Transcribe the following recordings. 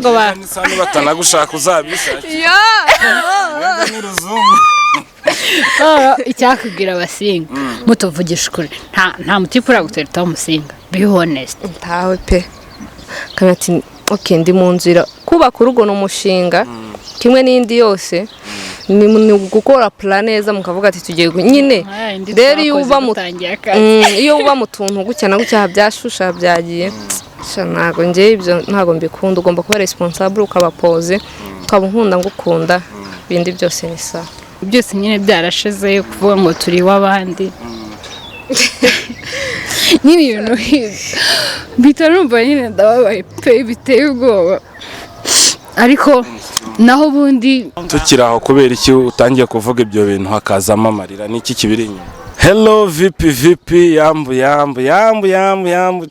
ntago ba nisani batanagushaka uzabishaka icyakubwira abasinga mutuvugisha ukuri nta mutipe uragutera umusinga be honest ntawe pe kanati okay ndi mu nzira kubaka urugo n'umushinga kimwe n'indi yose ni gukora plan neza mukavuga ati tugiye nyine rero iyo uba mu tuntu gucyana gucyaha byashusha byagiye ntago ngiye ibyo ntago mbikunda ugomba kuba responsable ukaba pose ukaba nkunda ngukunda bindi byose ni sawa byose nyine byarashize kuvuga ngo turi w'abandi nyine ibintu bitarumva nyine ndababaye pe biteye ubwoba ariko naho bundi tukiraho kubera iki utangiye kuvuga ibyo bintu hakazamo amarira niki kibiri inyuma hello vipi yambu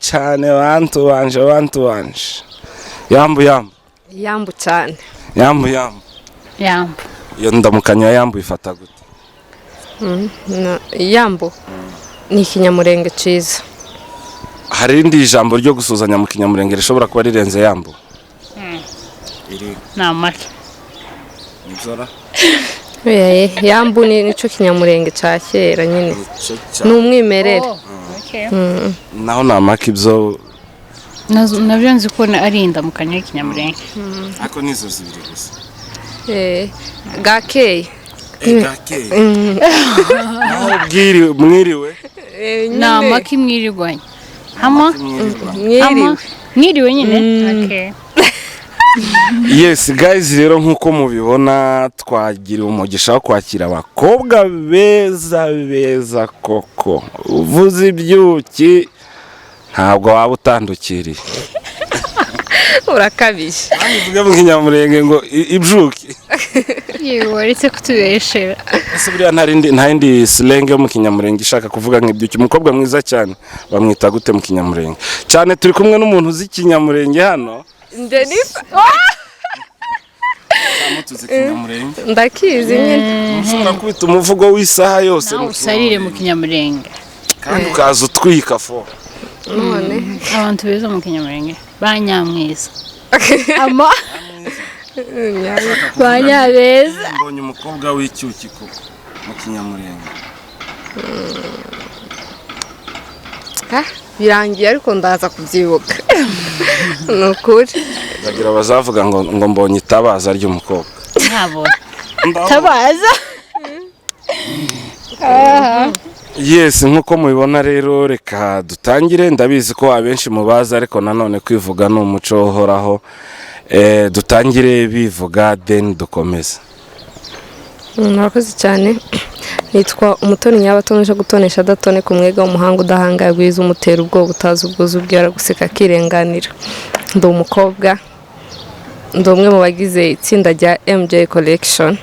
cyane bantu banje yambu cyane yambu iyo ndamukanya yambu ifata gute yambu ni ikinyamurenge ciza hari irindi jambo ryo gusuzanya mu kinyamurenge rishobora kuba rirenze yambu namake nzora yambu nico kinyamurenge ca kera nyine ni umwimerere naho namake ibyo nabyo nzi ko ari indamukanya y'ikinyamurenge ako nizo zibiri gusa gakeye naho mwiriwe namake mwirigwanye mwiriwe nyine okay yes guys rero nkuko mubibona twagira umugisha wo kwakira abakobwa beza koko uvuze ibyuki ntabwo waba utandukiriye urakabije bivuge mu kinyamurenge ngo ibyuki yewe waretse kutubeshera ese buriya nta yindi slang yo mu kinyamurenge ishaka kuvuga nk'ibyuki umukobwa mwiza cyane bamwita gute mu kinyamurenge cyane turi kumwe n'umuntu uzi ikinyamurenge hano Jennifer ndakizi nyine ushobora kubita umuvugo w'isaha yose usarire mu kinyamurenge kandi ukaza utwika fo none abantu beza mu kinyamurenge banyamwiza banyabeza mbonye umukobwa w'icyuki koko mu kinyamurenge birangiye ariko ndaza kubyibuka nukuri bagira bazavuga ngo mbonye itabaza ry'umukobwa ntabo tabaza yes nkuko mubibona rero reka dutangire ndabizi ko abenshi mubaza ariko nanone kwivuga ni umuco uhoraho dutangire bivuga then dukomeze murakoze cyane nitwa umutoni nyabatonesha gutonesha datone ku mwega w'umuhanga udahanga gwiza umutera ubwoba utazi ubwoza ubwira guseka kirenganira ndi umukobwa ndi umwe mu bagize itsinda rya MJ Collection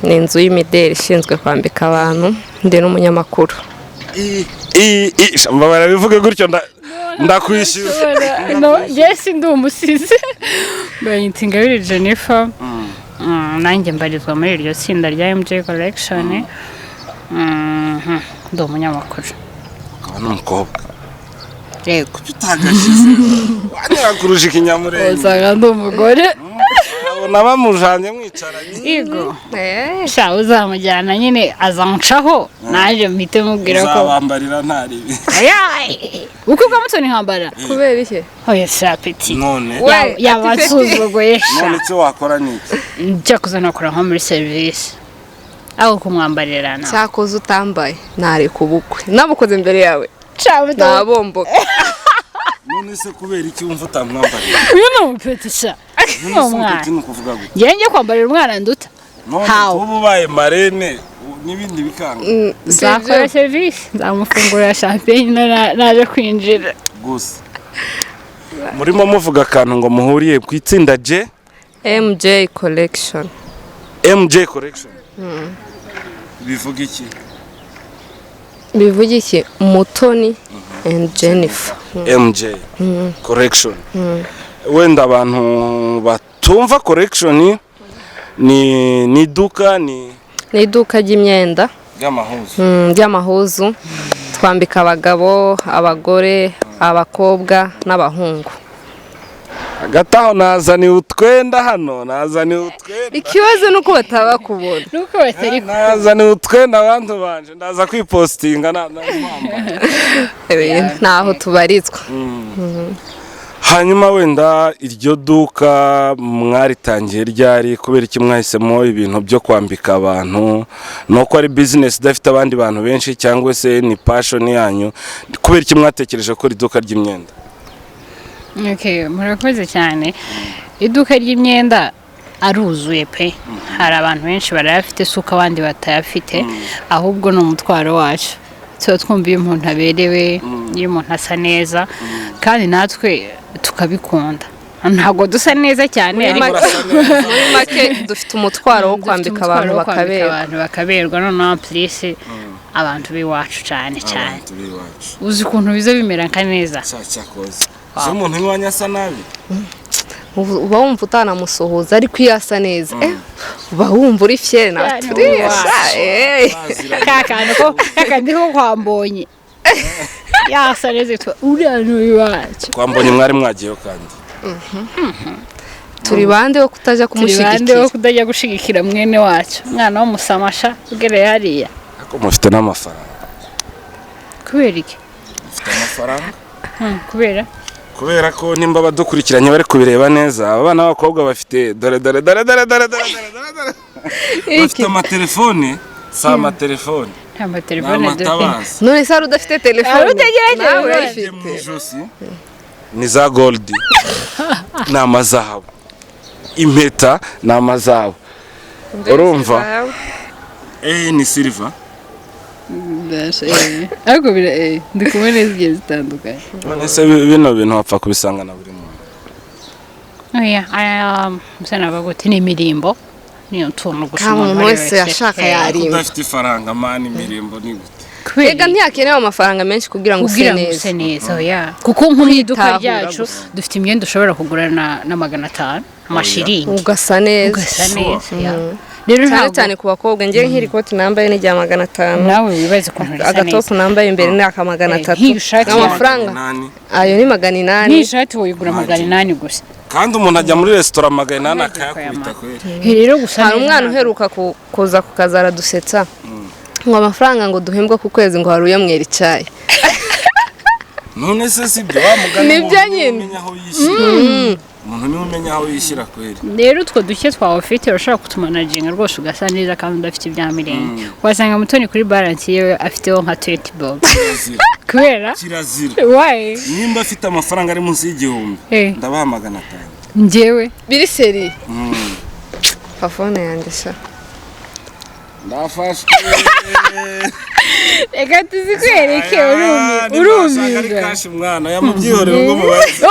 ni inzu y'imideli ishinzwe kwambika abantu ndi n'umunyamakuru mbabara bivuge gutyo ndakwishyura yes ndi umusizi bayintingabire Jennifer nanjye mbarizwa muri iryo tsinda rya MJ Collection ndi umunyamakuru ukaba n'umukobwa yego tutagashyize wanyurakuruje ikinyamurenge usanga ndi umugore abona bamujanye mwicaranye yego sha uzamujyana nyine azancaho naje mpite mubwira ko uzabambarira ntaribi uko bwamutoni nkambara kubera iki oya sha peti none yabasuzuguye none cyo wakora niki cyakoze nakora nko muri service aho kumwambarira na cyakoze utambaye nari kubukwe nabukoze imbere yawe nabomboka none se kubera iki wumva utamwambarira uyu ni umupeti sha umwana njye kwambarira umwana nduta ubu ubaye marene n'ibindi bikanga nzakora service nzamufungurira champagne naje kwinjira gusa murimo muvuga akantu ngo muhuriye ku itsinda MJ Collection bivuga iki Mutoni and Jennifer MJ Collection wenda abantu batumva Collection ni iduka ni iduka ry'imyenda ry'amahuzu twambika abagabo abagore abakobwa n'abahungu hagati aho nazaniye utwenda ikibazo nuko bataba kubona nuko batari nazaniye utwenda abantu banje ndaza kwipostinga ntaho tubarizwa. hanyuma wenda iryo duka mwaritangiye ryari kubera iki mwahisemo ibintu byo kwambika abantu nuko ari business idafite abandi bantu benshi cyangwa se ni passion yanyu kubera iki mwatekereje ko iduka ry'imyenda? Okay, murakoze cyane. Iduka ry'imyenda aruzuye pe. Hari abantu benshi barayafite suka abandi batayafite, ahubwo no umutwaro wacu. So twumva iyo umuntu aberewe, iyo umuntu asa neza, kandi natwe tukabikunda. Ntabwo dusa neza cyane muri make dufite umutwaro wo kwambika abantu bakaberwa no please abantu biwacu cyane. Uzi ukuntu biza bimera nka neza. Zo umuntu niwanya asa nabi. Uba wumva utanamusohoza ariko iyo asa neza uba wumva uri fier na kakandi ko kwambonye yasa neza uriya n'uwacu kwambonye mwari mwagiyeho kandi turi bande wo kutajya gushigikira mwene wacu mwana wo musamasha ugere hariya ako mufite n'amafaranga kubera iki mufite amafaranga kubera ko nimba badukurikiranye bari kubireba neza abana b'abakobwa bafite dore bafite amatelefone amatelefone none se udafite telefone utegereje ni za gold ni amazahabu impeta ni amazahabu urumva ni silver ariko ndi kumwe n'izigiye zitandukanye. Ese bino bintu wapfa kubisanga na buri muntu? Musana bagote ni imirimbo niyo tuntu gushima umuntu wese yashaka yarimba udafite ifaranga mani imirimbo ni gute? Ega ntiyakenewe amafaranga menshi kugira ngo use neza kuko nk'umwiduka ryacu dufite imyenda ushobora kugurana na 500 amashiringi ugasa neza rero cyane ku bakobwa ngiye nk'iri koti nambaye ni 500 nawe wibaze ko nturi agatopu nambaye imbere ni 300 amafaranga ayo ni 800 n'ishati woyigura 800 gusa kandi umuntu ajya muri restaurant 800 akayakubita kweri rero gusa hari umwana uheruka kuza ku kazara dusetsa ngo amafaranga ngo duhembwa ku kwezi ngo haruye mwera icyayi none se sibyo wamugana nibyo nyine umuntu niwe umenya aho yishyira kweri rero utwo duke twawe ufite urashaka kutumanaginga rwose ugasa neza kandi udafite ibya mirenge wasanga mutoni kuri balance yewe afiteho nka 20 bob kubera kirazira why nimba afite amafaranga ari munsi y'igihumbi ndabaha 500 njyewe biri seri phone yanjye sha ndafashwe ega tuzikwereke urumiga kashi mwana yamubyihorera ngo mubaze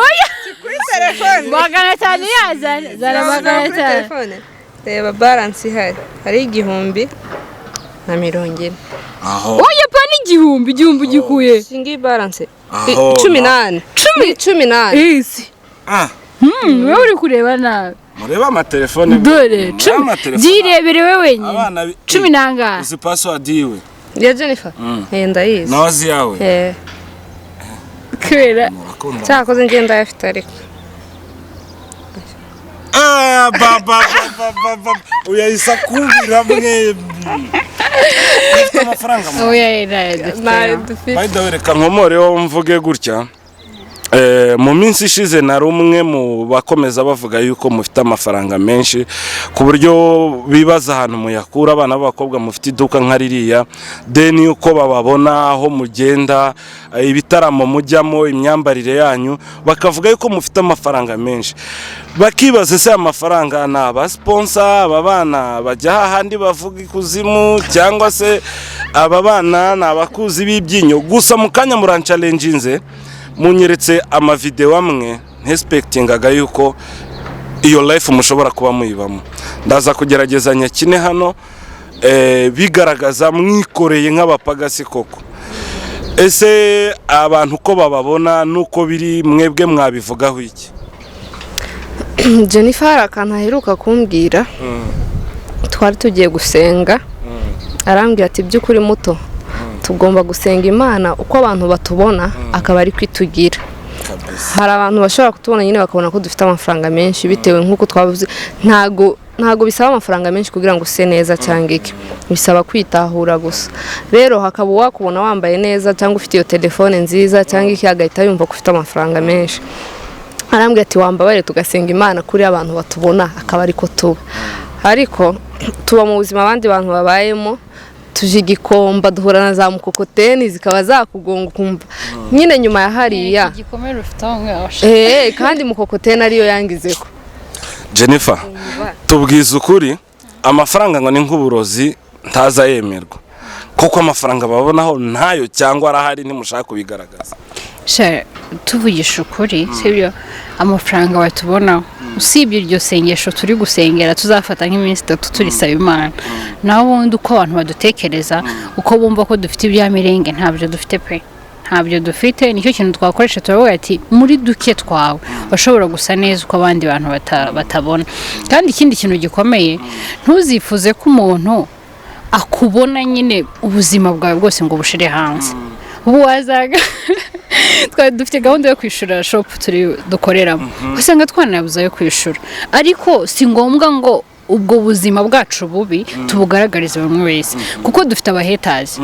kuri telefone 500 yazana zara 500 reba balance ihari hari 1,040 aho oya pa ni igihumbi gikuye singi balance 18 isi wewe uri kureba nabi mureba amatelefone dore zirebere wewe nyine 10 nanga izi password yiwe ya Jennifer ndayizi nazi yawe kwera cyakoze ngenda yafite ariko baba uyayisa kumbira mwebwe amafaranga oya by the way reka nkomoreho mvuge gutya mu minsi ishize nari umwe mu bakomeza bavuga yuko mufite amafaranga menshi ku buryo bibaza ahantu muyakura abana b'abakobwa mufite iduka nka ririya then yuko bababona aho mugenda ibitaramo mujyamo imyambarire yanyu bakavuga yuko mufite amafaranga menshi bakibaza se amafaranga na aba sponsor aba bana bajya hahandi bavuga ikuzimu cyangwa se aba bana na abakuzi b'ibyinyo gusa mukanya murancalenginze munyeretse amavideo amwe nespectingaga yuko iyo life mushobora kuba muyibamo ndaza kugeragezanya kine hano bigaragaza mwikoreye nk'abapagasi koko ese abantu ko bababona nuko biri mwebwe mwabivugaho iki Jennifer akantu aheruka kumbwira twari tugiye gusenga arambwira ati by'ukuri muto tugomba gusenga Imana uko abantu batubona akaba ari kwitugira hari abantu bashobora kutubona nyine bakabona ko dufite amafaranga menshi bitewe nk'uko twavuze ntago bisaba amafaranga menshi kugira ngo use neza cyangwa iki bisaba kwitahura gusa rero hakaba wakubona wambaye neza cyangwa ufite iyo telefone nziza cyangwa iki agahita yumva ko ufite amafaranga menshi arambwira ati wambabare tugasenga Imana kuri abantu batubona akaba ariko tuba ariko tuba mu buzima abandi bantu babayemo tuje igikomba duhura na za mukokoteni zikaba zakugonga kumva nyine nyuma ya hariya igikomere ufite aho ngaho kandi mukokoteni ariyo yangizeko Jennifer tubwiza ukuri amafaranga ngo ni nk'uburozi ntaza yemerwa kuko amafaranga babonaho ntayo cyangwa arahari ntimushaka kubigaragaza tuvugisha ukuri sibyo amafaranga batubonaho usibye iryo sengesho turi gusengera tuzafata nk'iminsi 3 turisaba Imana naho ubundi uko abantu badutekereza uko bumva ko dufite ibya mirenge ntabyo dufite pe ntabyo dufite nicyo kintu twakoresha turavuga ati muri duke twawe bashobora gusa neza uko abandi bantu batabona kandi ikindi kintu gikomeye ntuzifuze ko umuntu akubona nyine ubuzima bwawe bwose ngo bushire hanze ubu wazaga twari dufite gahunda yo kwishura shop turi dukoreramo usanga twanabuza yo kwishura ariko si ngombwa ngo ubwo buzima bwacu bubi tubugaragarize bamwe wese kuko dufite abahetazi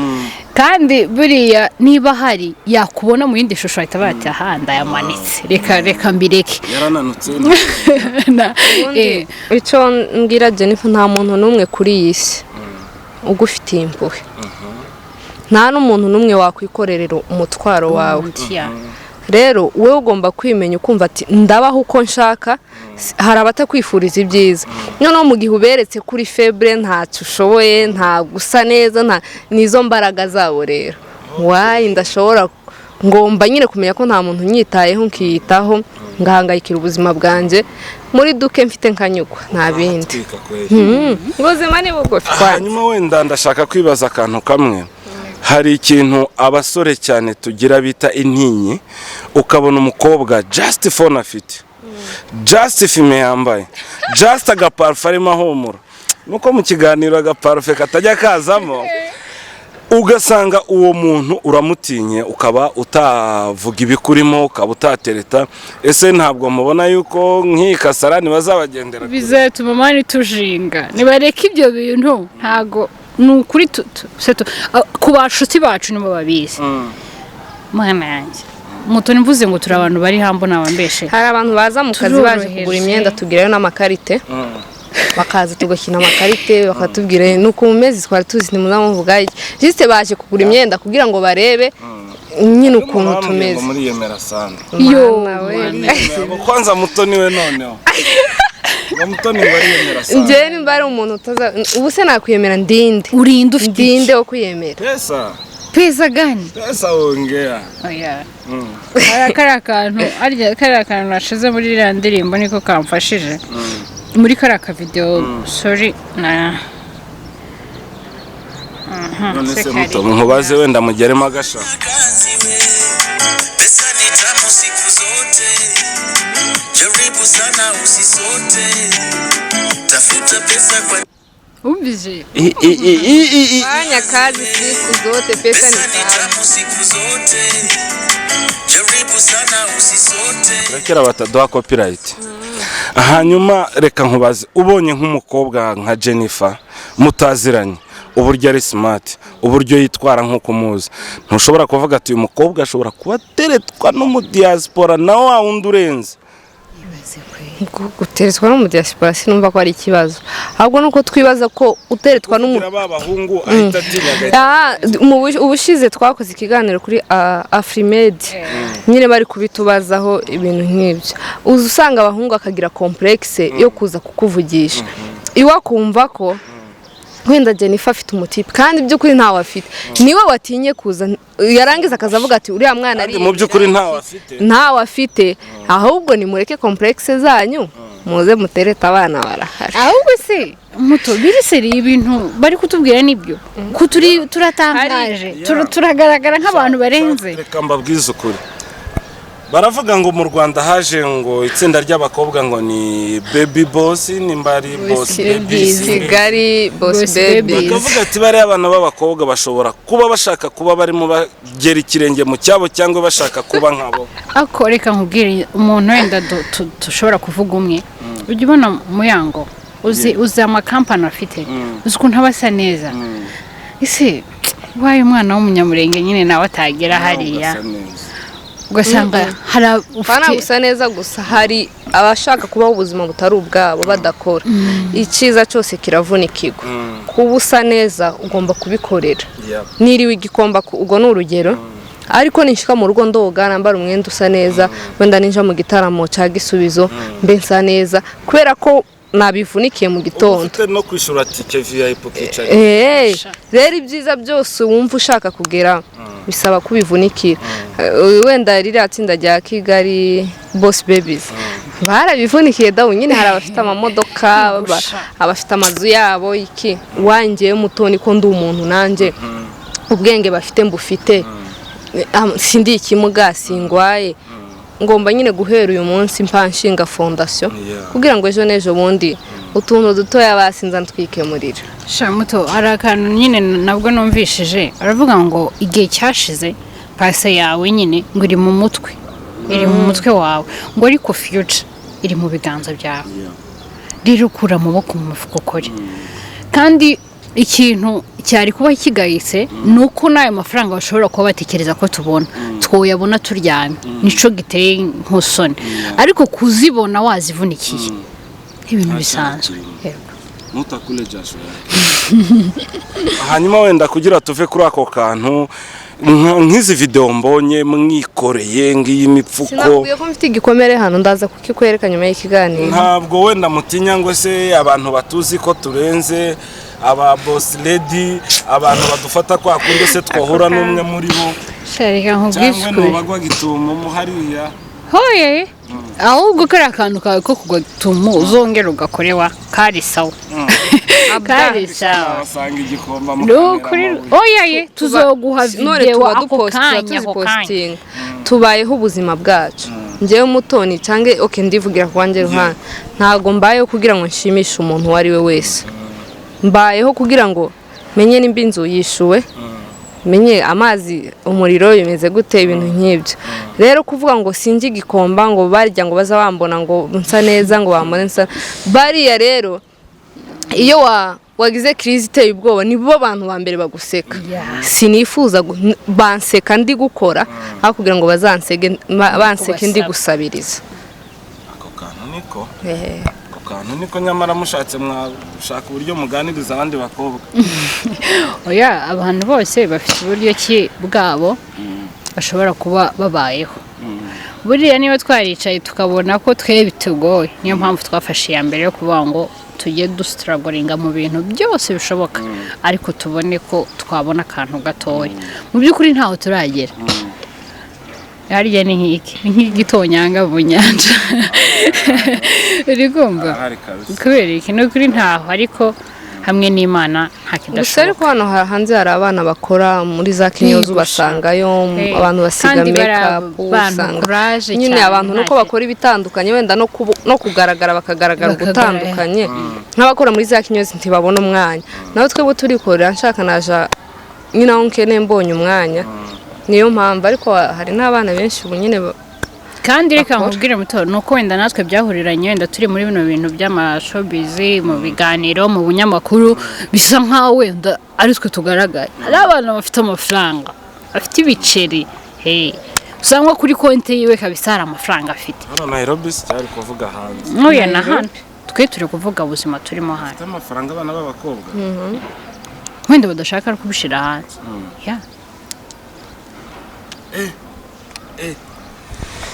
kandi buriya niba hari yakubona mu yindi shusho ahita bati ahanda yamanitse reka mbireke yarananutse icyo mbwira Jennifer nta muntu n'umwe kuri iyi si ugufitiye impuhwe nta n'umuntu n'umwe wakwikorerera umutwaro wawe rero wowe ugomba kwimenya ukumva ati ndabaho uko nshaka hari abatakwifuriza ibyiza noneho mu gihe uberetse kuri febre ntacyo ushoboye nta gusa neza nta nizo mbaraga zabo rero ndashobora ngomba nyine kumenya ko nta muntu nyitayeho nkiyitaho ngahangayikira ubuzima bwanjye muri duke mfite nkanyugwa nta bindi ubuzima ni bugufi hanyuma wenda ndashaka kwibaza akantu kamwe hari ikintu abasore cyane tugira bita intinyi ukabona umukobwa just phone afite just filme yambaye just agaparufe arimo ahumura nuko mu kiganiro agaparufe katajya kazamo ugasanga uwo muntu uramutinye ukaba utavuga ibikurimo ukaba utatereta ese ntabwo mubona yuko nk'iyi kasarani bazabagendera bizatuma mani tujinga nibareka ibyo bintu ntago nukuri ku bashuti bacu nibo babizi mwana yanjye muto nivuze ngo turi abantu bari hambo nabambeshe hari abantu baza mu kazi baje kugura imyenda tugirayo n'amakarite bakaza tugakina amakarite bakatubwira nuko mu mezi twari tuzi ntimuzamuvuga juste baje kugura imyenda kugira ngo barebe nyine ukuntu tumeze muri yemera sana kwanza muto niwe noneho Mutoni bariyemera sana. Nje nimba ari umuntu utaza ubu se nakwiyemera ndinde. Urinde ufite ndinde wo kwiyemera. Pesa gani? Pesa ongea. Oya. Kara kantu nashize muri iriya ndirimbo niko kamfashije. Muri kara ka video sorry na none se muto mubaze wenda mugeremo agasha. Pesa ni tamu siku zote. Jaribu sana usisote. Tafuta pesa kwa Ubije. Fanya kazi siku zote, pesa ni tamu siku zote. Jaribu sana usisote. Rekera bataduha copyright. Hanyuma reka nkubaze ubonye nk'umukobwa nka Jennifer mutaziranye uburyo ari smart uburyo yitwara nkuko muzi ntushobora kuvuga ati uyu mukobwa ashobora kuba teretwa no mu diaspora na wa wundi urenze guteretwa no mu diaspora sinumva ko ari ikibazo ahubwo nuko twibaza ko uteretwa no mu babahungu ahita atinya ubushize twakoze ikiganiro kuri Afrimed nyine bari kubitubazaho ibintu nk'ibyo usanga abahungu akagira complexe yo kuza kukuvugisha iwa kumva ko wenda Jennifer afite umutipe kandi by'ukuri ntawe afite niwe watinye kuza yarangiza akazavuga ati uriya mwana ari mu by'ukuri ntawe afite ahubwo ni mureke complexe zanyu muze mutereta abana barahari ahubwo se muto biriseri ibintu bari kutubwira nibyo ko turatangaje turagaragara nk'abantu barenze reka mbabwize ukuri baravuga ngo mu Rwanda haje ngo itsinda ry'abakobwa ngo ni baby boss nimba ari boss baby Kigali boss baby bakavuga ati bari abana b'abakobwa bashobora kuba bashaka kuba barimo bagera ikirenge mu cyabo cyangwa bashaka kuba nkabo. ako reka nkubwire umuntu wenda dushobora kuvuga umwe ujya ubona Muyango uzi amakampani afite uzi ukuntu aba asa neza ese waye umwana w'umunyamurenge nyine nawe atagera hariya ugasanga hari ufite gusa neza gusa hari abashaka kubaho ubuzima butari ubwabo badakora icyiza cyose kiravunikirwa kuba usa neza ugomba kubikorera niriwe igikomba ubwo ni urugero ariko nishika mu rugo ndoga nambara umwenda usa neza wenda ninja mu gitaramo cya Gisubizo mbe nsa neza kubera ko nabivunikiye mu gitondo no kwishura tike VIP kicara rero ibyiza byose wumva ushaka kugera bisaba kubivunikira wenda ririya tsinda rya Kigali boss babies barabivunikiye dawe nyine hari abafite amamodoka abafite amazu yabo iki wanjye mutoni ko ndi umuntu nanjye ubwenge bafite mbufite sindi ikimuga singwaye ngomba nyine guhera uyu munsi mpanshinga fondation kugira ngo ejo nejo bundi utuntu dutoya basinza ntwikemurira. Shamuto arakantu nyine nabwo numvishije aravuga ngo igihe cyashize pase yawe nyine ngo iri mu mutwe iri mu mutwe wawe ngo ariko future iri mu biganza byawe rero ukura amaboko mu mufuko ukore kandi ikintu cyari kuba kigayitse nuko nayo mafaranga bashobora kuba batekereza ko tubona twoyabona turyamye nico giteye nk'usoni ariko kuzibona wazivunikiye ibintu bisanzwe mutakule jasho hanyuma wenda kugira tuve kuri ako kantu nk'izi video mbonye mwikoreye ngiyi mipfuko sinabwiye ko mfite igikomere hano ndaza kukikwereka nyuma y'ikiganiro ntabwo wenda mutinya ngo se abantu batuzi ko turenze aba boss lady abantu badufata kwa kundi se twahura n'umwe muri bo sharika nkubwishwe cyangwa bagwa gitumo muhariya hoye ahubwo kari akantu kawe ko kugwa gitumo uzongera ugakorewa kari sawa kari sawa basanga igikomba mu kamera oyaye tuzoguha video ako kanya tubayeho ubuzima bwacu ngewe mutoni cyangwa ndivugira kwanjye ruhande ntago mbayeho kugira ngo nshimishe umuntu wari we wese mbayeho kugira ngo menye nimba inzu yishuwe menye amazi umuriro bimeze gute ibintu nk'ibyo rero kuvuga ngo singi igikomba ngo barya ngo baza bambona ngo nsa neza ngo bambone nsa bariya rero iyo wagize crise iteye ubwoba nibo abantu ba mbere baguseka sinifuza banseka ndi gukora aho kugira ngo banseke ndi gusabiriza ako kantu niko kantu niko nyamara mushatse mwashaka uburyo muganiriza abandi bakobwa oya abantu bose bafite uburyo ki bwabo bashobora kuba babayeho buriya niba twaricaye tukabona ko twe bitugoye niyo mpamvu twafashe ya mbere yo kuvuga ngo tujye dustragoringa mu bintu byose bishoboka ariko tubone ko twabona akantu gatoya mu by'ukuri ntaho turagera hariya ni nk'igitonyanga mu nyanja uri kumva kubera ikintu kuri ntaho ariko hamwe n'Imana ntakidashoboka gusa ariko hano hanze hari abana bakora muri za kinyozo basangayo abantu basiga makeup usanga nyine abantu nuko bakora ibitandukanye wenda no kugaragara bakagaragara gutandukanye nk'abakora muri za kinyozo ntibabona umwanya naho twebwe turikorera nshaka naja nyine aho nkene mbonye umwanya niyo mpamvu ariko hari n'abana benshi ubu nyine kandi reka nkubwire muto nuko wenda natwe byahuriranye wenda turi muri bino bintu by'amashowbiz mu biganiro mu bunyamakuru bisa nkaho wenda ari twe tugaragara hari abana bafite amafaranga afite ibiceri usanga kuri konti yiwe kabisa hari amafaranga afite hano Nairobi cyari kuvuga hanze oya na hano twe turi kuvuga ubuzima turimo hano amafaranga abana b'abakobwa wenda badashaka kubishira hanze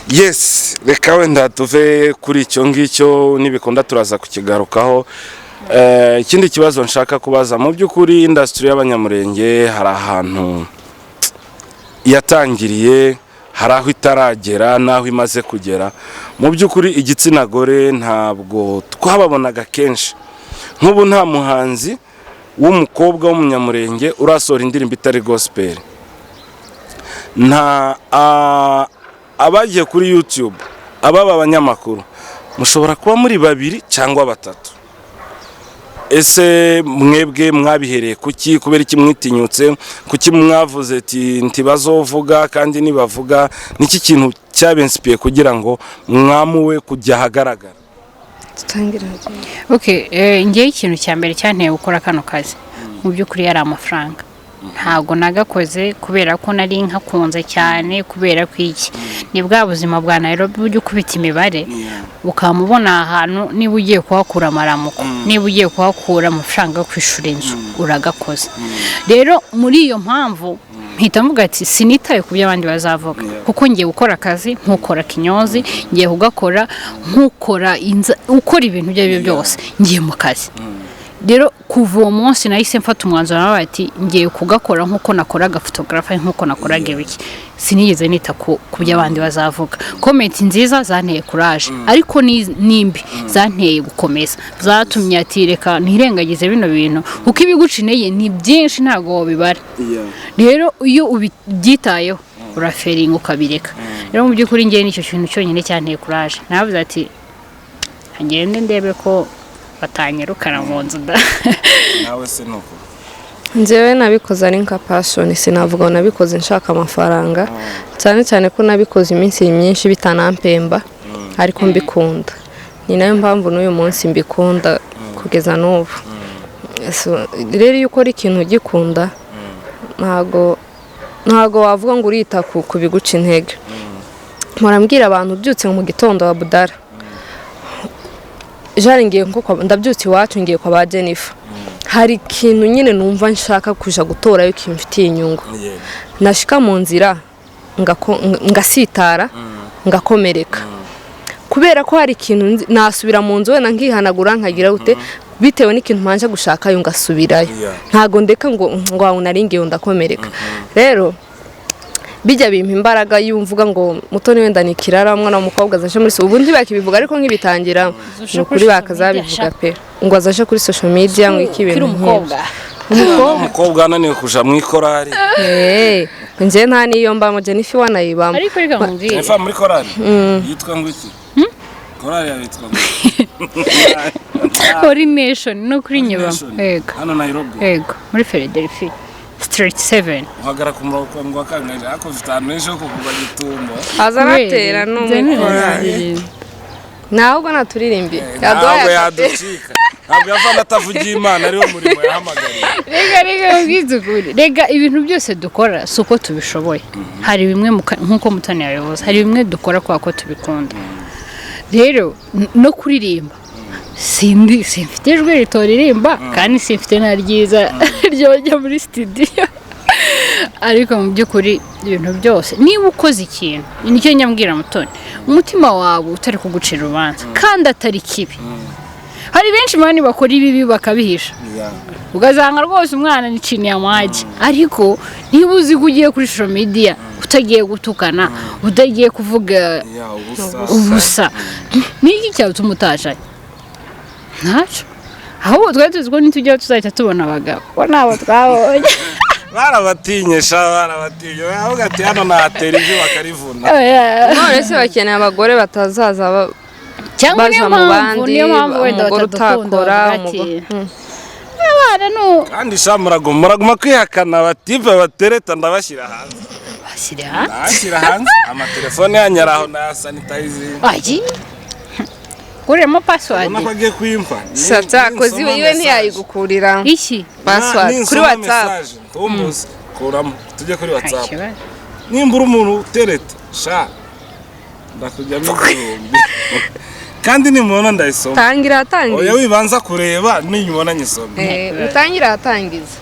yes reka wenda tuve kuri icyo ngicyo nibikunda turaza kukigarukaho ikindi kibazo nshaka kubaza mu by'ukuri industry y'abanyamurenge hari ahantu yatangiriye hari aho itaragera n'aho imaze kugera mu by'ukuri igitsina gore ntabwo twababonaga kenshi nk'ubu nta muhanzi w'umukobwa w'umunyamurenge urasohora indirimbo itari gospel nta abagiye kuri YouTube ababa abanyamakuru mushobora kuba muri babiri cyangwa batatu. Ese mwebwe mwabihereye kuki, kubera iki mwitinyutse, kuki mwavuze ati ntibazovuga, kandi nibavuga niki kintu cyabensipiye kugira ngo mwamuwe kujya ahagaragara? Okay, ngiye ikintu cya mbere cyanteye gukora kano kazi mu by'ukuri yari amafaranga. Ntago nagakoze kubera ko nari nkakunze cyane, kubera ko iki ni bwa buzima bwa Nairobi ujye ukubita imibare ukamubona ahantu, niba ugiye kuhakura amaramuko, niba ugiye kuhakura amafaranga yo kwishura inzu uragakoze. Rero muri iyo mpamvu mpita mvuga ati sinitaye ku by'abandi bazavuga, kuko ngiye gukora akazi nkukora kinyozi, ngiye kugakora nkukora ukora ibintu byo byose ngiye mu kazi. Rero kuva uwo munsi nahise mfata umwanzuro nawe ati ngiye kugakora nkuko nakoraga photography, nkuko nakoraga ibiki. Sinigeze nita ku by'abandi bazavuga. Comment nziza zanteye courage, ariko nimbi zanteye gukomeza, zatumye ati reka ntirengagize bino bintu, kuko ibigucineye ni byinshi ntago bibara. Rero iyo ubyitayeho uraferinga ukabireka. Rero mu by'ukuri ngiye nicyo kintu cyonyine cyanteye courage. Navuze ati agende ndebe ko batanyirukana mu nzu da. Nawe se nuko njyewe nabikoze ari nka passion, sinavuga ngo nabikoze nshaka amafaranga, cyane cyane ko nabikoze iminsi myinshi bitanampemba, ariko mbikunda. Ni nayo mpamvu n'uyu munsi mbikunda kugeza n'ubu. Rero iyo ukora ikintu ugikunda ntago wavuga ngo urita ku biguca intege. Murambwira abantu byutse mu gitondo wa Budara, jari ngiye nko ndabyutse iwacu ngiye kwa ba Jennifer, hari ikintu nyine numva nshaka kuja gutora yo kimfitiye inyungu. Nashika mu nzira ngasitara ngakomereka, kubera ko hari ikintu nasubira mu nzu wena nkihanagura nkagira gute, bitewe n'ikintu manje gushaka yo ngasubirayo. Ntago ndeka ngo naringiye ndakomereka. Rero bijya bimpa imbaraga yumvuga ngo Mutoni wenda ni kirara umwana w'umukobwa azaje muri ubu ntibakibivuga, ariko nkibitangira n'ukuri bakazabivuga pe, ngo azaje kuri social media ngo iki bintu umukobwa ananiwe kuja mu ikorari. Nje nta niyo mbamo Jennifer wanayibamo, ariko reka mubwire Jennifer muri korari yitwa ngo iki? Korari yitwa Coordination no kuri nyeba. Yego hano Nairobi. Yego muri Philadelphia Street 7. Uhagara ku murongo ngo akangaje ako vitano ejo ko kuva gitumba. Azaratera no mu ntabwo naturirimbi yaducika. Ntabwo yavana atavugiye Imana ariwo murimo yahamagariye. Rega ubwizukuri. Rega ibintu byose dukora suko tubishoboye. Hari bimwe nkuko Mutoni yabivuze, hari bimwe dukora kwa ko tubikunda. Rero no kuririmba simfite ijwi ritoririmba, kandi simfite na ryiza ryo muri studio. Ariko mu by'ukuri ibintu byose niba ukoze ikintu nicyo nyambwira Mutoni, umutima wawe utari kugucira urubanza kandi atari kibi. Hari benshi mani bakora ibibi bakabihisha, ugazanga rwose umwana ni chini ya maji, ariko niba uzi kugiye kuri social media utagiye gutukana, utagiye kuvuga ubusa, niki cyatuma utashanye? Ntacho. Aho twari tuziko nitujya tuzahita tubona abagabo ko nabo twabonye. Barabatinye aho gati hano natera ibyo bakarivuna. None se bakeneye abagore batazaza cyangwa baja mu bandi, umugore utakora abana no kandi muraguma kwihakana batipe batereta ndabashyira hanze. Bashyira hanze amatelefone yanyaraho na sanitizer. Aji kuremo password nabagiye kwimpa sata kozi iwe ntiyayigukurira iki password kuri WhatsApp tumuze kuramo tujye kuri WhatsApp. Nimbura umuntu utereta sha ndakujya n'igihumbi kandi nimubona ndayisoma. Tangira oya wibanza kureba ninyubona nyisoma. Utangira atangiza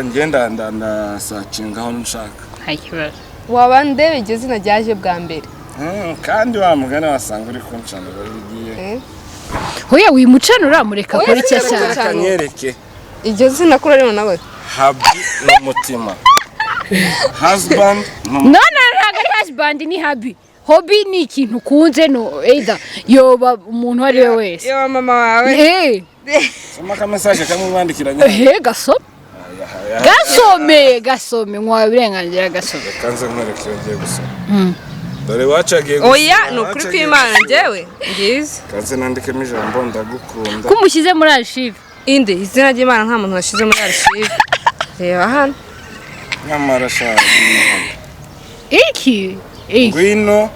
ngenda searching aho nshaka. Hakibazo wabandebe iryo zina ryaje bwa mbere. Kandi wa mugana wasanga uri kuncanura bigiye. Hoya wimucanura mureka kuri cyo cyane. Kanyereke iryo zina kuri rero nawe habi n'umutima. Husband no ari husband ni habi. Hobby ni ikintu kunze no either yoba umuntu ari we wese. Yo mama wawe. Soma ka message kamwe mwandikiranye. Gasome mwa birengangira gasome. Kanze nkwereke ngiye gusoma. dore wacagiye oya ni ukuri kw'Imana njyewe ngizi kaze nandikemo ijambo ndagukunda kumushyize muri archive inde izina ry'Imana nta muntu washize muri archive reba hano nyamara shaka iki ngwino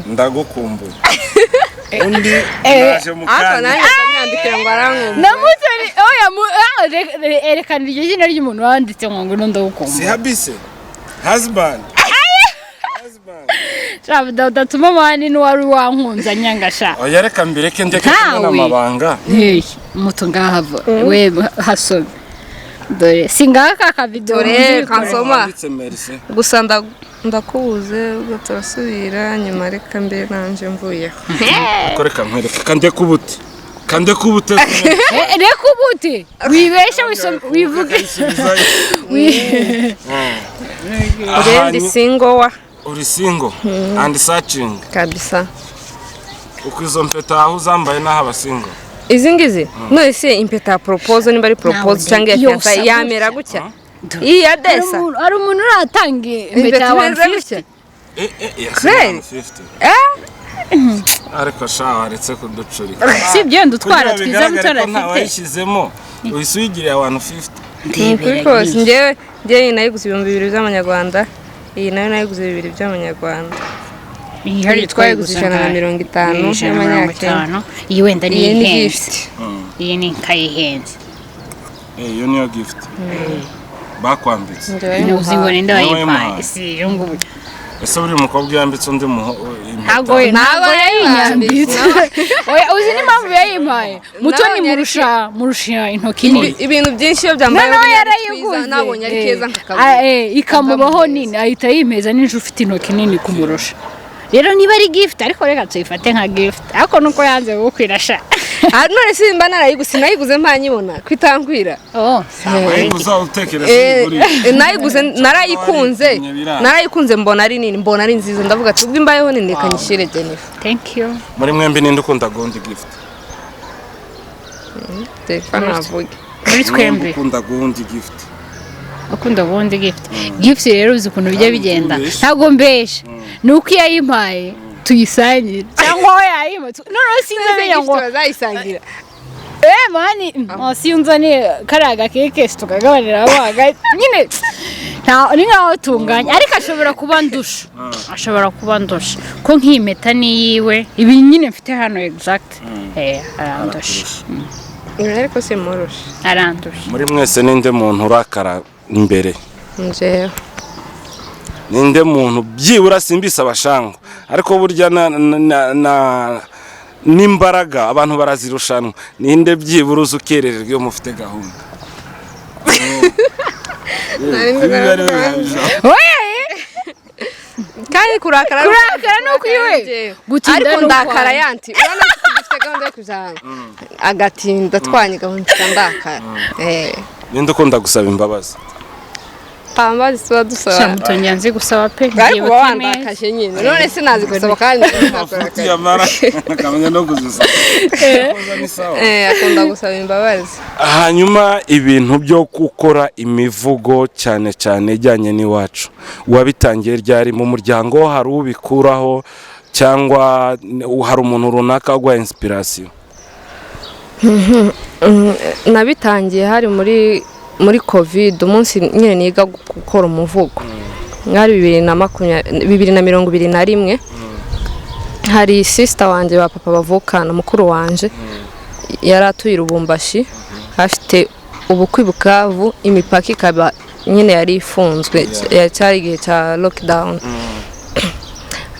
ndagukumbuye undi naje mu ariko kanya nanjye ndanyandikira ngo arankumbuye namutari oya erekana iryo zina ry'umuntu wanditse ngo ngwino si ndagukumbuye habise husband Shabda udatuma mani n'uwari wankunza nyangasha oya reka mbireke ndeke kumena amabanga muto ngahava we hasobe dore singaka ka video dore kansoma Wanditse merci gusa ndakubuze ubwo turasubira nyuma reka mbe nanje mvuyeho ko reka nkwereke kande kubute reka ubute wibesha wivuge urendi single uri single and searching kabisa uko izo mpeta aho uzambaye n'aho abasingo izi ngizi none se impeta proposal nimba ari proposal cyangwa ya fiança yamera gutya iyi ya desa ari umuntu uratanga impeta ya 150 Kweli? ariko shaho aretse kuducurika si byo ndutwara twiza mutara nta wayishyizemo uyisuyigiriye abantu 50 kuri kose njyewe nayiguze 2,000 by'amanyarwanda iyi nayo nayiguze 2,000 by'amanyarwanda iyi hari twayiguze 150 y'amanyakenya iyi wenda ni iyi ni ihenze gift iyi ni nkayihenze iyo niyo gift bakwambitse uzi ngo ninde Niwe wayimpaye wayimpaye. si iyo ngubu ese buri mukobwa yambitse undi ntabwo yayinyambitse oya uzi n'impamvu yayimpaye mutoni murusha intoki nini ibintu byinshi iyo byambaye noneho yarayiguze nabonye ari keza nkakabura ikamubaho nini ahita yimeza n'injye ufite intoki nini kumurusha rero niba ari gift ariko reka tuyifate nka gift ariko nuko yanze gukwirasha none simba nayiguze mpanyibona kwitangwira nayiguze narayikunze mbona ari nini mbona ari nziza ndavuga ati ubwo imbayeho nini reka nyishyire Jennifer thank you muri mwembi ninde ukunda gundi gift Jennifer navuge muri twembi ukunda gundi gift ukunda ubundi gift rero uzi ukuntu bijya bigenda ntabwo mbesha ni uko iyo ayimpaye tuyisangire cyangwa aho yayimpaye noneho sinzamenya ngo bazayisangira mani sinzaniye kariya gakeke tukagabanira abaga nyine ni nkaho tunganya ariko ashobora kuba ndusha ko nk'impeta n'iyiwe ibi nyine mfite hano exact arandusha ariko simurusha arandusha muri mwese ninde muntu urakara imbere njewe ninde muntu byibura simbisa abashangwa ariko burya n'imbaraga abantu barazirushanwa ninde byibura uzi ukerererwa iyo mufite gahunda kandi kurakara nuko iwe ariko ndakara yanti urabona ko dufite gahunda yo kujana agatinda twanye gahunda ndakara ninde ukunda gusaba imbabazi pambazi tuba dusaba mutongera nzi gusaba pe ariko wandakaje nyine none sinazi gusaba kandi yamara akamenya no kuzisaba akunda gusaba imbabazi hanyuma ibintu byo gukora imivugo cyane cyane ijyanye n'iwacu wabitangiye ryari mu muryango hari ubikuraho cyangwa hari umuntu runaka waguha inspiration nabitangiye hari muri covid umunsi nyine niga gukora umuvugo mwari 2021 hari sister wanje ba papa bavukana mukuru wanje yaratuye Lubumbashi afite ubukwi Bukavu imipaka ikaba nyine yari ifunzwe cyari igihe cya lockdown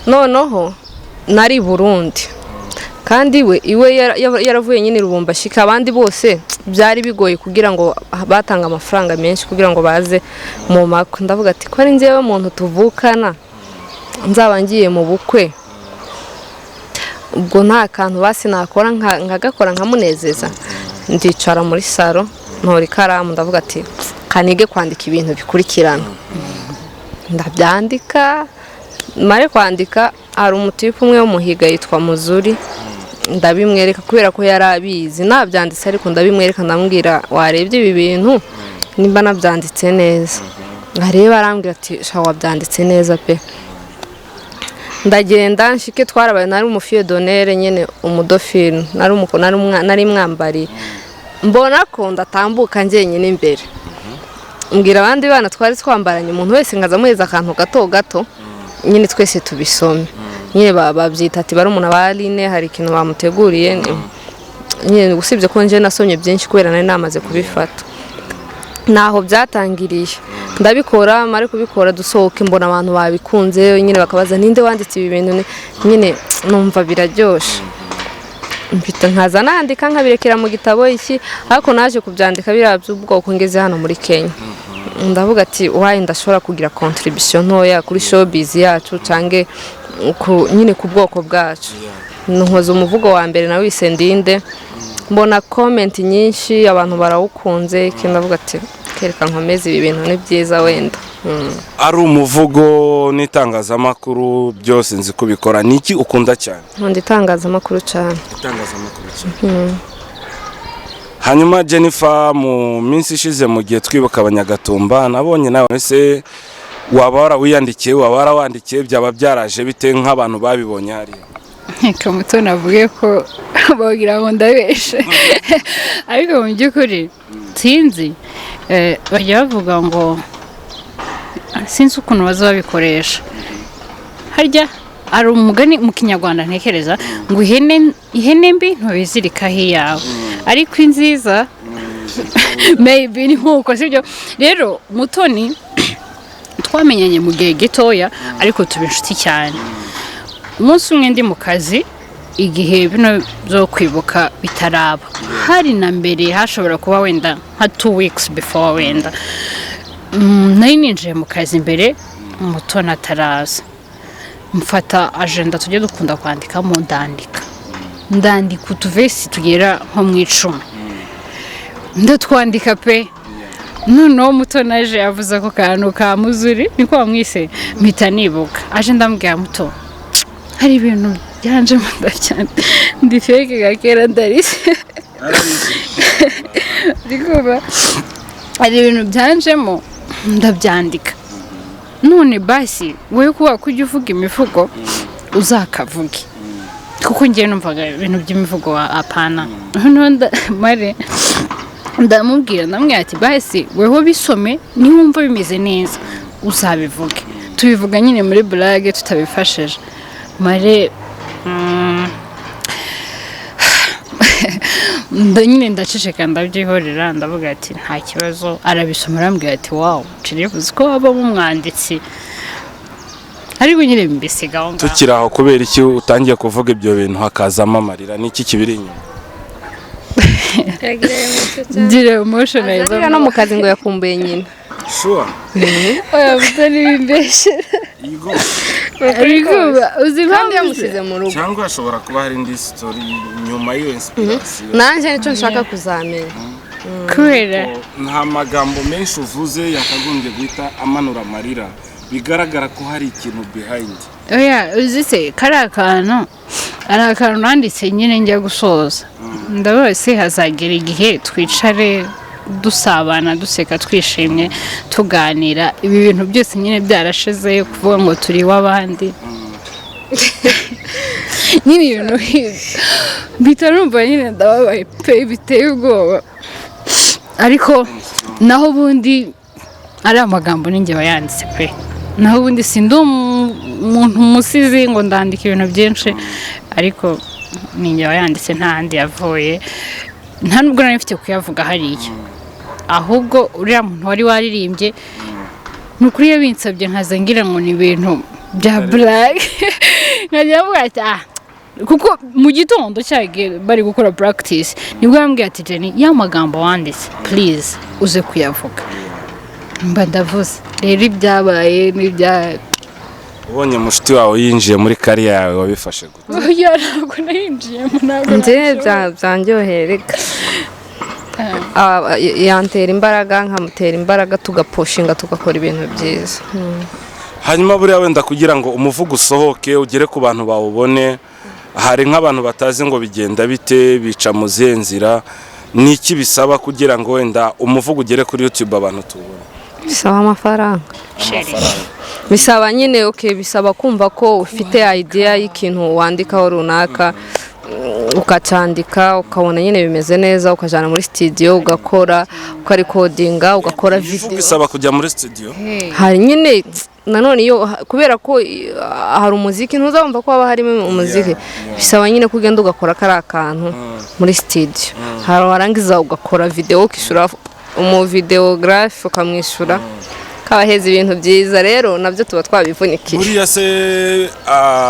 noneho nari Burundi kandi iwe yaravuye nyine Lubumbashi abandi bose byari bigoye kugira ngo batanga amafaranga menshi kugira ngo baze mu makwe ndavuga ati ko ari njyewe umuntu tuvukana nzaba ngiye mu bukwe ubwo nta kantu basi nakora nkagakora nkamunezeza ndicara muri salo ntora ikaramu ndavuga ati kanige kwandika ibintu bikurikirana ndabyandika mare kwandika hari umutipe umwe w'umuhiga yitwa Muzuri ndabimwereka kubera ko yarabizi nabyanditse ariko ndabimwereka ndambwira warebye ibi bintu nimba nabyanditse neza areba arambwira ati sha wabyanditse neza pe ndagenda nshike twarabaye nari umufiye donere nyene umudofine nari mwambari mbona ko ndatambuka njyenyine imbere mbwira abandi bana twari twambaranye umuntu wese ngaza muheza akantu gato nyine twese tubisome nyine babyita ati bari umuntu abaline hari ikintu bamuteguriye nyine usibye ko nje nasomye byinshi kubera nari namaze kubifata naho byatangiriye ndabikora mari kubikora dusohoke mbona abantu babikunze nyine bakabaza ninde wanditse ibi bintu nyine numva biraryoshe mfite nkaza nandika nkabirekera mu gitabo iki ariko naje kubyandika birabyo ubwoko ngeze hano muri Kenya ndavuga ati wayi ndashobora kugira contribution ntoya kuri showbiz yacu cange nyine ku bwoko bwacu nkoze umuvugo wa mbere na wise ndinde mbona comment nyinshi abantu barawukunze kindavuga ati kereka nkomeze ibi bintu ni byiza wenda ari umuvugo n'itangazamakuru byose nzi kubikora niki ukunda cyane nkunda itangazamakuru cyane hanyuma Jennifer mu minsi ishize mu gihe twibuka abanyagatumba nabonye nawe se waba warawiyandikiye waba warawandikiye byaba byaraje bite nk'abantu babibonye hari kamuto navuge ko bagira ngo ndabeshe ariko mu by'ukuri sinzi bajya bavuga ngo sinzi ukuntu bazabikoresha harya ari umugani mu kinyarwanda ntekereza ngo ihene mbi ntubizirikaho iyawe ariko inziza maybe ni nkuko sibyo rero Mutoni twamenyanye mu gihe gitoya ariko tuba inshuti cyane umunsi umwe ndi mu kazi igihe bino byo kwibuka bitaraba hari na mbere hashobora kuba wenda nka 2 weeks before wenda nari ninjiye mu kazi imbere Mutoni ataraza mfata agenda tujye dukunda kwandikamo ndandika utuvesi tugera nko mu 10 ndatwandika pe noneho Mutoni aje yavuze ko kantu ka muzuri niko wamwise mpita nibuka aje ndambwira Muto hari ibintu byanje munda cyane ndi fake gakera ndarise bikuba hari ibintu byanjemo ndabyandika none basi wewe kuba kujya uvuga imivugo uzakavuge kuko ngiye numvaga ibintu by'imivugo apana none mare ndamubwira namwe ati basi wewe bisome niwumva bimeze neza uzabivuge tubivuga nyine muri blague tutabifashije mare nyine ndaceceka ndabyihorera ndavuga ati nta kibazo arabisoma arambwira ati wow cirivuze ko aba umwanditsi ariko nyine mbisigaho tukiraho kubera iki utangiye kuvuga ibyo bintu hakazamo amarira niki kibiri inyuma dire emotionalize no mu kazi ngo yakumbuye nyina sure oya Mutoni bimbeshe ariko uzi kandi yamusize mu rugo cyangwa ashobora kuba hari indi story nyuma y'iyo inspiration nanje nicyo nshaka kuzamenya kubera nta magambo menshi uvuze yakagombye guhita amanura amarira bigaragara ko hari ikintu behind oya uzi se kari akantu nanditse nyine njya gusoza ndabose hazagera igihe twicare dusabana duseka twishimye tuganira ibi bintu byose nyine byarashize kuvuga ngo turi w'abandi nyine ibintu bitarumva nyine ndababaye pe biteye ubwoba ariko naho ubundi ari amagambo ninjye bayanditse pe naho ubundi sindi umuntu umusizi ngo ndandika ibintu byinshi ariko ninjye bayanditse nta handi yavuye nta nubwo nari mfite kuyavuga hariya ahubwo uriya muntu wari waririmbye ni ukuri yabinsabye nkaza ngira ngo ni ibintu bya black nkajya mvuga ati kuko mu gitondo cyage bari gukora practice nibwo yambwiye ati Jenny ya magambo wanditse please uze kuyavuga mba ndavuze rero ibyabaye n'ibya ubonye mushiti wawe yinjiye muri kariya yawe wabifashe gute oya ntabwo nayinjiyemo ntabwo nje byanjyohereka yantera imbaraga nkamutera imbaraga tugapushinga tugakora ibintu byiza hanyuma buriya wenda kugira ngo umuvugo usohoke ugere ku bantu bawubone hari nk'abantu batazi ngo bigenda bite bica mu zihe nzira niki bisaba kugira ngo wenda umuvugo ugere kuri YouTube abantu tubone bisaba amafaranga amafaranga bisaba nyine bisaba kumva ko ufite idea y'ikintu wandikaho runaka ukacandika ukabona nyine bimeze neza ukajana muri studio ugakora ukarekodinga ugakora video bisaba kujya muri studio hari nyine nanone iyo kubera ko hari umuziki ntuzumva ko haba harimo umuziki bisaba nyine kugenda ugakora kari akantu muri studio hari warangiza ugakora video ukishura umuvideographe ukamwishura kabaheza ibintu byiza rero nabyo tuba twabivunikiye buriya se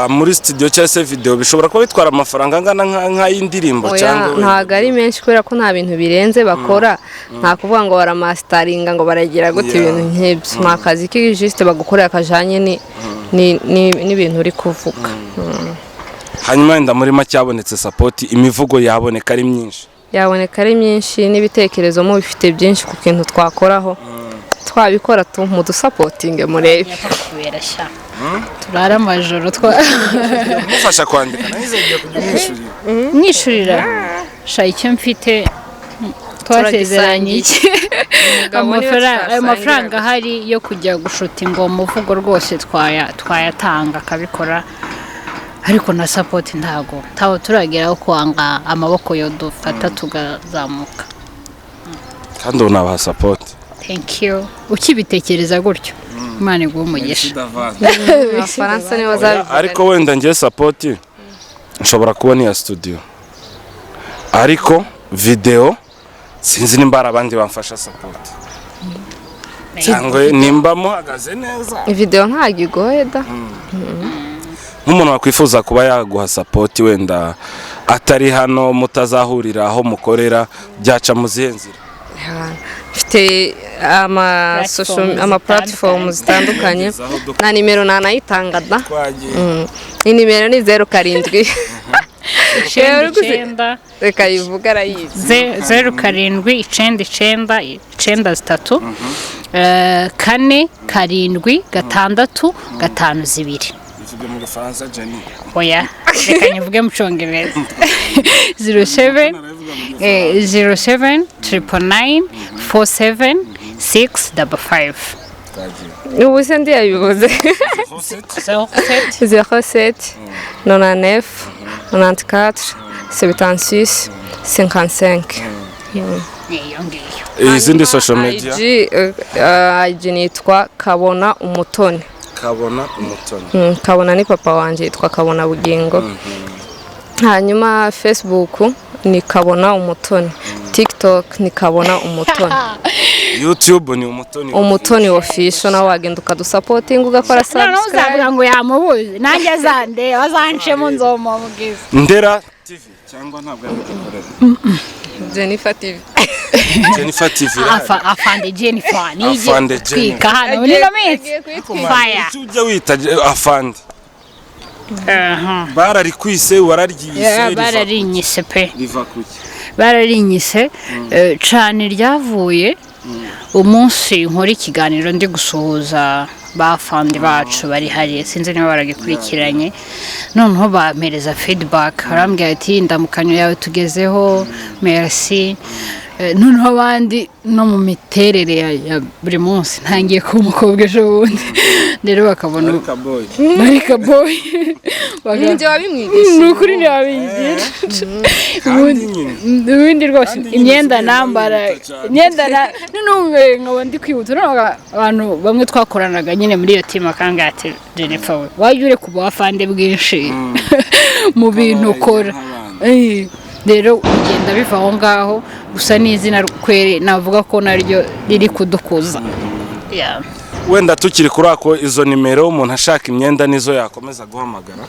muri studio cyangwa se video bishobora kuba bitwara amafaranga angana nk'ay'indirimbo cyangwa ntago ari menshi kubera ko nta bintu birenze bakora nta kuvuga ngo baramasteringa ngo baragira gute ibintu nk'ibyo nta kazi k'ijiste bagukorera akajanye n'ibintu uri kuvuga hanyuma wenda muri make yabonetse support imivugo yaboneka ari myinshi n'ibitekerezo mu bifite byinshi ku kintu twakoraho twabikora mu dusapotinge murebe turara amajoro mufasha kwandika nahizegiye kujya mwishurira sha icyo mfite twasezeranye iki amafaranga ahari yo kujya gushutinga umuvugo rwose twayatanga akabikora ariko na support ntago turageraho kwanga amaboko yo dufata tugazamuka kandi unabaha support. Thank you. Ukibitekereza gutyo Imana iguhe umugisha. Abafaransa nibo bazabivuga. Ariko wenda ngiye support nshobora kubona iya studio ariko video sinzi nimba abandi bamfasha support cyangwa nimba muhagaze neza video ntago igoye da nk'umuntu wakwifuza kuba yaguha support wenda atari hano mutazahurira aho mukorera byaca mu zihenzira mfite ama platforms zitandukanye na nimero nanayitanga da nimero ni 07 reka yivuga arayizi 07999993 kane karindwi gatandatu gatanu zibiri mu Gifaransa Jenny oya reka nyivuge mu Cyongereza 0799947655 ubu se ndi yabivuze 07 99 94 76 55 izindi social media IG nitwa Kabona Umutoni. Kabona ni papa wanje yitwa Kabona Bugingo. Hanyuma Facebook ni Kabona Umutoni. TikTok ni Kabona Umutoni. YouTube ni Umutoni official na wagenda ukadusupport ugakora subscribe. Nazavuga ngo yamubuze nanjye azande azanshemo nzoma mugize. Ndera TV cyangwa ntabwo yabikorera. Jennifer TV. Jennifer TV. Afande Jennifer nije kwika hano ni nometse. Fire. Ujya wita afande. Bararikwise wararyize. Bararinyise pe. Riva kuki. Bararinyise cyane ryavuye umunsi nkora ikiganiro ndi gusuhuza bafandi bacu bari hari sinzi niba baragikurikiranye noneho bampereza feedback barambwira ati ndamukanyo yawe tugezeho merci noneho abandi no mu miterere ya buri munsi ntangiye ku mukobwa ejo bundi rero bakabona Marika boy ninjye wabimwigisha n'ukuri ni wabigira ubundi rwose imyenda nambara imyenda n'umwe nkaba ndi kwibutura abantu bamwe twakoranaga nyine muri iyo team akanga ati Jennifer we wajure kuba afande bwinshi mu bintu ukora rero ugenda biva aho ngaho gusa n'izina kwere navuga ko naryo riri kudukuza wenda tukiri kuri ako izo nimero umuntu ashaka imyenda nizo yakomeza guhamagara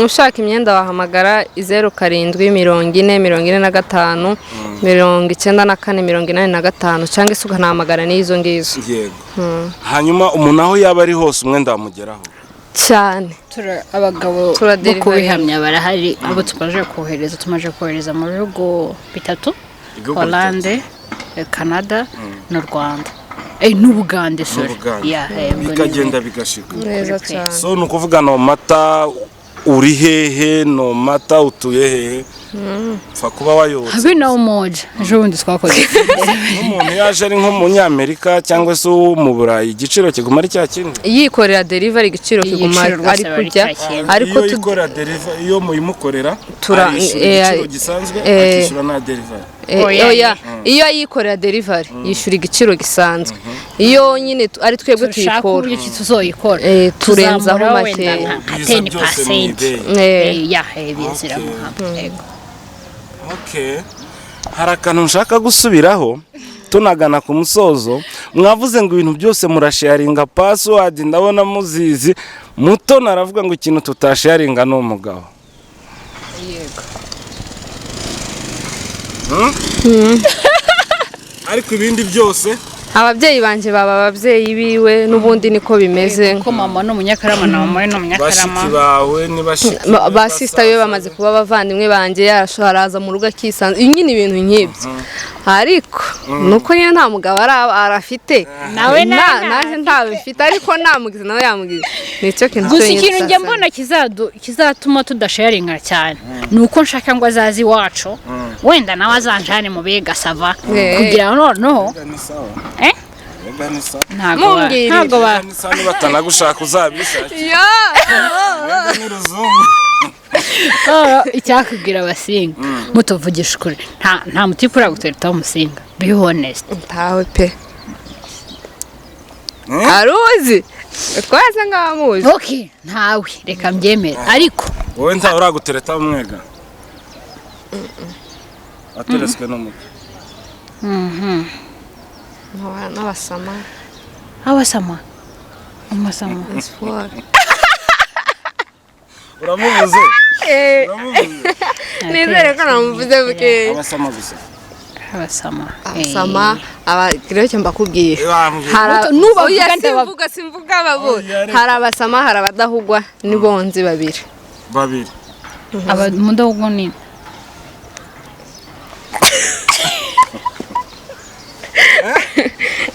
ushaka imyenda wahamagara 074045 9485 cyangwa se ukanahamagara n'izo ngizo yego hanyuma umuntu aho yaba ari hose umwenda wamugeraho cyane abagabo bo kubihamya barahari abo tumaje kohereza mu bihugu bitatu Hollande Canada n'u Rwanda n'Ubugande bikagenda bigashika neza cyane so nukuvuga no mata uri hehe no mata utuye hehe pfa kuba wayobotse habe na umoja ejo bundi twakoze umuntu yaje ari nk'umunyamerika cyangwa se mu Burayi igiciro kiguma ari cya kindi yikorera delivery igiciro kiguma ari kujya ariko iyo ikora delivery iyo muyimukorera tura igiciro gisanzwe akishyura na delivery oya iyo ayikorera delivery yishyura igiciro gisanzwe iyo nyine ari twebwe tuyikora uburyo tuzoyikora turenzaho make 10% ya bizira muhamwe okay hari akantu nshaka gusubiraho tunagana ku musozo mwavuze ngo ibintu byose murasharinga password ndabona muzizi muto naravuga ngo ikintu tutasharinga no mugabo yego ariko ibindi byose ababyeyi banje baba ababyeyi biwe n'ubundi niko bimeze ko mama no munyakarama na mama no munyakarama bashiki bawe ni bashiki ba sister we bamaze kuba bavandimwe banje yarasharaza mu rugo akisanze nyine ibintu nk'ibyo ariko nuko nyine nta mugabo arafite nawe naje ntabifite ariko namugize nawe yamugize nicyo kintu gusa ikintu njye mbona kizatuma tudasharinga cyane nuko nshaka ngo azazi iwacu wenda nawe azanjane mu biga sava kugira ngo noneho ntabwo batanagushaka uzabishakira icyakubwira abasinga mutuvugisha ukuri nta mutipe uragutereta w'umusinga be honest ntawe pe aruzi twese ngamuzi okay ntawe reka mbyemere ariko wowe ntawe uragutereta w'umwega ateretswe n'umuti n'abasama abasama umusama uramuvuze nizere ko namuvuze buke abasama gusa abasama abagire cyo mbakubwiye nubavuga simvuga babo hari abasama hari abadahugwa nibonzi babiri abamudahugwa ni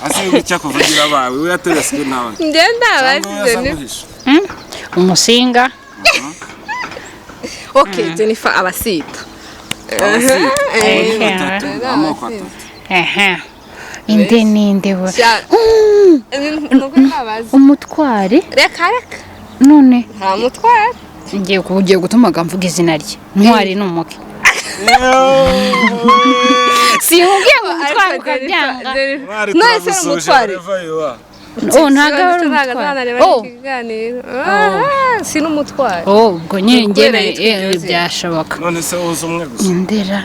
asiye cyakuvugira bawe we yatereswe nawe ngenda abasize ni umusinga okay Jennifer abasita inde ninde we umutware reka none nta mutware ngiye gutuma mvuga izina rye ntwari n'umuke sinkubwiye ngo umutware ukabyanga none se umutware ntago ari umutware si n'umutware ubwo nyine ngene byashoboka none se uzi umwe gusa indera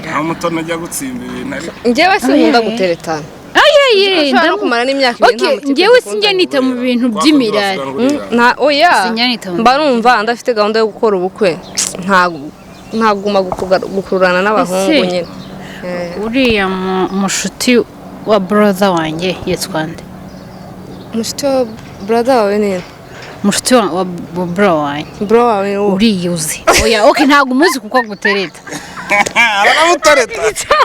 nta mutoni ajya gutsimba ibintu ariko njyewe sinkunda guteretana ndashobora kumara n'imyaka ibiri njyewe sinjya nita mu bintu by'imirari oya mba numva ndafite gahunda yo gukora ubukwe ntaguma gukururana n'abahungu nyine uriya mushuti wa brother wanjye yitwa nde mushuti wa brother wawe ni mushuti wa bro wanjye bro wawe uriyuzi oya okay ntabwo umuzi kuko gutereta aramutereta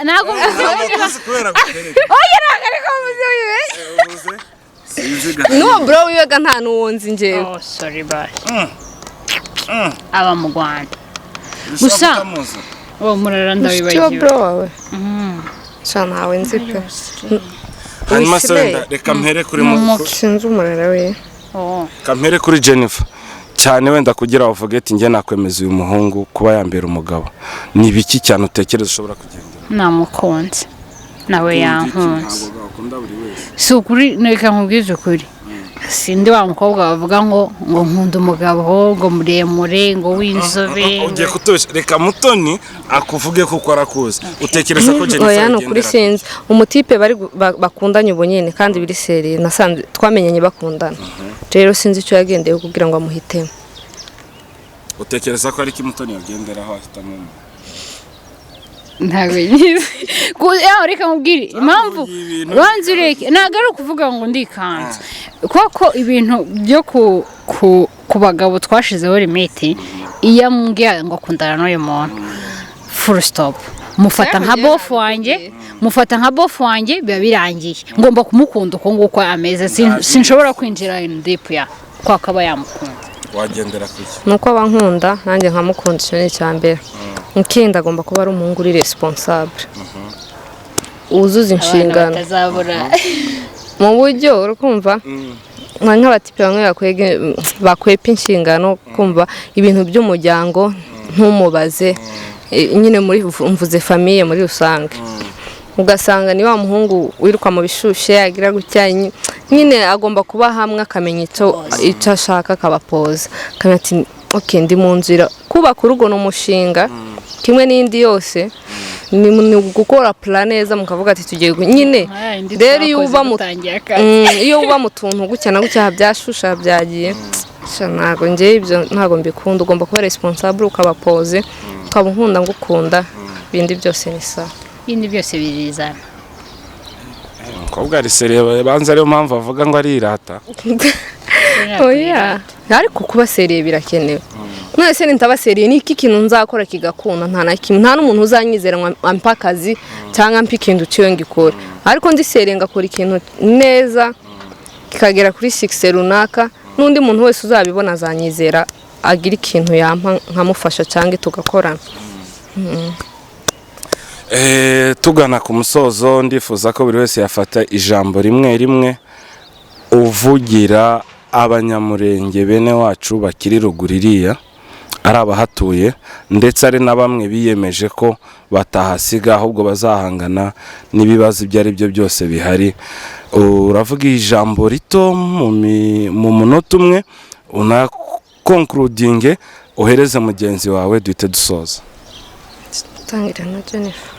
ntabwo umuzi kubera gutereta oya ntabwo ariko umuzi wiwe n'uwo bro wiwe ga nta n'uwunzi njyewe sorry bye aba mu Rwanda gusa uwo murara ndabibagiwe mushuti wa bro wawe ntawe nzi pe hanyuma se wenda reka mpere kuri sinzi umurara we kampere kuri Jennifer cyane wenda kugira uvuge ati njye nakwemeza uyu muhungu kuba yambera umugabo ni biki cyane utekereza ushobora kugenda namukunze nawe yankunze si ukuri reka nkubwize ukuri sindi wa mukobwa bavuga ngo nkunda umugabo ngo muremure ngo w'inzobe ugiye kutosha reka mutoni akuvuge kuko arakuzi utekereza ko Jennifer oya no kuri sinzi umutipe bari bakundanye ubu nyine kandi biri seri nasanze twamenyanye bakundana rero sinzi icyo yagendeye kugira ngo amuhitemo utekereza ko ari kimutoni yagenderaho ahitamo ntabwo nyizi reka nkubwire impamvu banze ureke ntabwo ari ukuvuga ngo ndikanze kuko ibintu byo ku bagabo twashizeho limiti iyo ambwiye ngo akundana n'uyu muntu full stop mufata nka bofu wanjye biba birangiye ngomba kumukunda uko nguko ameze sinshobora kwinjira in deep ya kwa kaba yamukunda wagendera kuki nuko aba nkunda nanjye nkamukunda, icyo ni icya mbere. Ikindi agomba kuba ari umuhungu uri responsable, wuzuza inshingano mu buryo urikumva, nk'abatipe bamwe bakwepa inshingano, kumva ibintu by'umuryango ntumubaze, nyine muri mvuze famiye muri rusange, ugasanga ni wa muhungu wiruka mu bishushe agira gutya, nyine agomba kuba hamwe akamenya icyo ashaka, akabapoza akamenya ati okay ndi mu nzira. Kubaka urugo n'umushinga kimwe n'indi yose, ni gukora plan neza mukavuga ati tugiye nyine. Rero iyo uba mu tuntu gutya na gutya byashusha byagiye, ntago ngiye ibyo ntago mbikunda. Ugomba kuba responsable, ukabapoze, ukaba nkunda ngukunda, ibindi byose ni sawa, ibindi byose birizana. Umukobwa ari seriye banza, ariyo mpamvu avuga ngo ari irata. Oya, ariko kuba seriye birakenewe. Mwese nintaba seriye niki kintu nzakora kigakunda, nta n'umuntu uzanyizera ampa akazi cyangwa mpa ikintu cyo ngikora. Ariko ndi seriye ngakora ikintu neza kikagera kuri 6 runaka, n'undi muntu wese uzabibona azanyizera, agira ikintu yampa nkamufasha cyangwa tugakorana. Tugana ku musozo, ndifuza ko buri wese yafata ijambo rimwe uvugira abanyamurenge bene wacu bakiri ruguru iriya, ari abahatuye ndetse ari na bamwe biyemeje ko batahasiga ahubwo bazahangana n'ibibazo ibyo ari byo byose bihari. Uravuga ijambo rito mu munota umwe, una concluding, uhereze mugenzi wawe duhite dusoza. Tangira na Jennifer.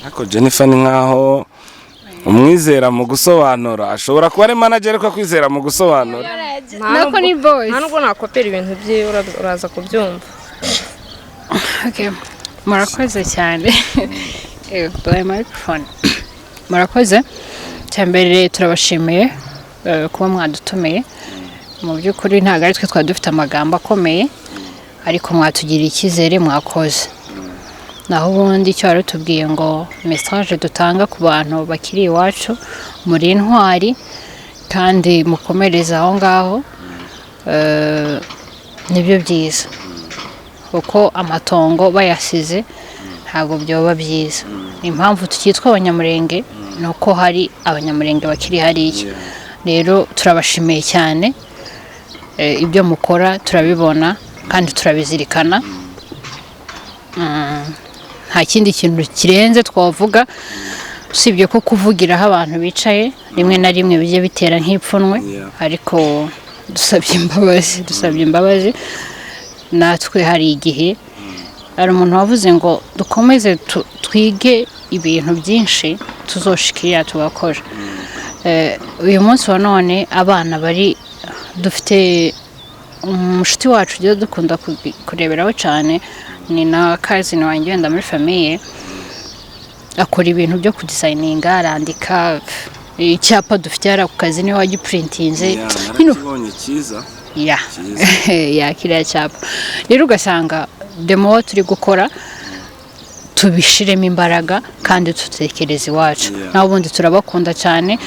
Ako Jennifer ni nkaho umwizera mu gusobanura, ashobora kuba ari manager ko kwizera mu gusobanura. Nako ni boss. Ntabwo nakopera ibintu bye, uraza kubyumva. Okay. Murakoze cyane. By microphone. Murakoze. Cyambere turabashimiye kuba mwadutumiye. Mu by'ukuri ntago ari twe twadufite amagambo akomeye, ariko mwatugira ikizere, mwakoze. Naho ubundi icyo warutubwiye ngo message dutanga ku bantu bakiri iwacu, muri intwari kandi mukomereza aho ngaho, nibyo byiza, kuko amatongo bayasize ntabwo byoba byiza. Impamvu tukitwa abanyamurenge nuko hari abanyamurenge bakiri hariya. Rero turabashimiye cyane, ibyo mukora turabibona kandi turabizirikana. Nta kindi kintu kirenze twavuga usibye ko kuvugiraho abantu bicaye rimwe na rimwe bijye bitera nk'ipfunwe, ariko dusabye imbabazi. Natwe hari igihe hari umuntu wavuze ngo dukomeze twige ibintu byinshi tuzoshikira tugakora. Uyu munsi wa none abana bari dufite umushuti wacu ujya dukunda kureberaho cyane, ni na cousin wanjye wenda muri famille, akora ibintu byo kudesigninga, arandika icyapa dufite yara ku kazi niwe wagiprintinze, nabonye cyiza kiriya cyapa. Rero ugasanga demo turi gukora tubishiremo imbaraga kandi tutekereza iwacu. Naho ubundi turabakunda cyane,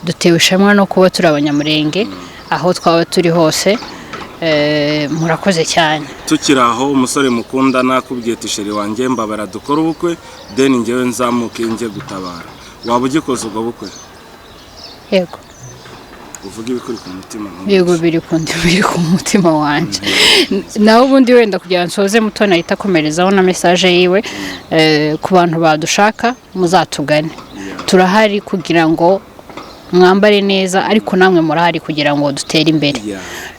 dutewe ishema no kuba turi abanyamurenge aho twaba turi hose. Murakoze cyane. Tukiri aho, umusore mukunda nakubwiye tisheri wanjye mbabara dukora ubukwe, then ngewe nzamuke nje gutabara. Waba ugikoze ubwo bukwe? Yego. Uvuga ibikuri ku mutima? Yego, biri ku mutima wanje. Naho ubundi wenda kugira nsoze Mutoni ahita akomerezaho na message yiwe, ku bantu badushaka muzatugane. Turahari kugira ngo mwambare neza, ariko namwe murahari kugira ngo dutere imbere.